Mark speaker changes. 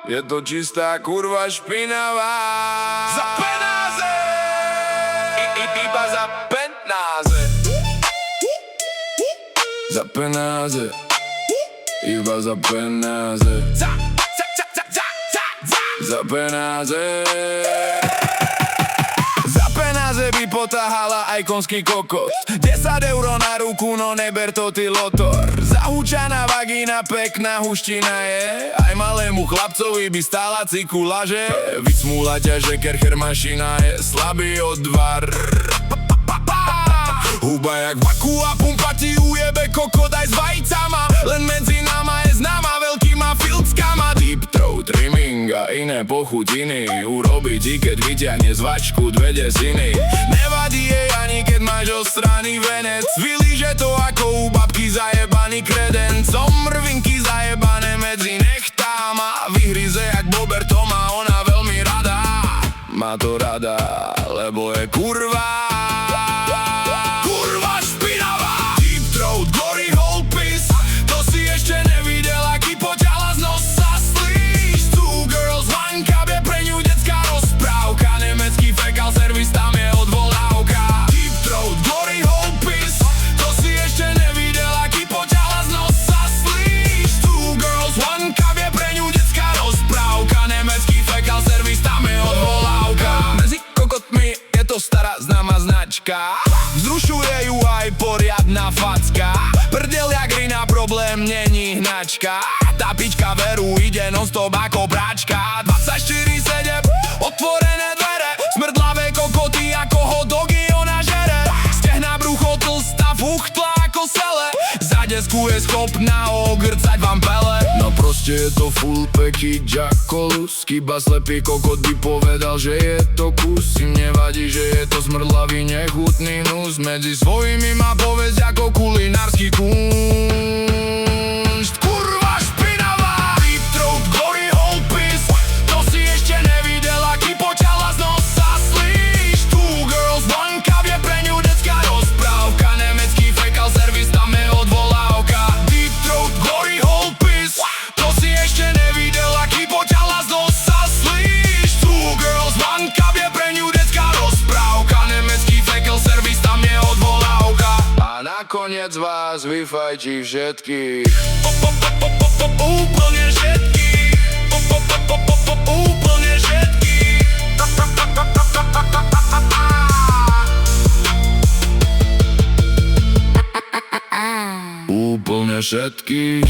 Speaker 1: Je to čistá kurva špinavá. Za penáze, iba za penáze. Za penáze, iba za penáze. Za penáze. Za penáze by potáhala aj konský kokot. 10 euro na ruku, no neber to ty lotor. Zahúčaná vagína, pekná huština je. Aj malému chlapcovi by stála cikula, že vysmúla ťa, že kercher mašina je slabý odvar. Huba jak vaku a pumpa ti ujebe kokot aj s vajcama. Len medzi nama je známa veľkýma filckama. Deep throat, trimming a iné pochutiny. Urobí ti, keď vyťahne z vačku 2 desiny. Nevadí jej ani keď máš ostraný venec. Vylíže to ako u babky zajebaný kredencom. Mrvinky zajebané medzi nechtama. Vyhryze jak bober, to má ona veľmi rada. Má to rada, lebo je kurva. Stará známa značka, vzrušuje ju aj poriadna facka. Prdel jak rina, problém není hnačka. Tá pička veru ide non-stop ako práčka. 24/7, otvorené dvere, smrdlavé kokoty ako hotdogy ona žere. Stehná, brucho, tlstá, fuchtla ako sele. Za desku je schopná ogrcať vám pele. No proste je to full package ako lus. Iba slepý kokot by povedal, že je to kus. Im nevadí, že je to smrdlavý, nechutný hnus. Medzi svojimi má povesť ako kulinársky kunšt. Kurva špinavá, deep throat, glory hole piss. To si ešte nevidel, aký poťala z nosa slíš. Two girls, one cup, je pre ňu detská rozprávka. Nemecký fecal service, tam je odvolávka. Deep throat, glory hole piss. To si ešte nevidel, aký poťala z nosa slíš. Two girls, one cup, je pre ňu detská rozprávka. Nemecký fecal service, tam je odvolávka. A nakoniec vás vyfajčí všetkých. Úplne všetkých. Úplne všetkých. Úplne všetkých.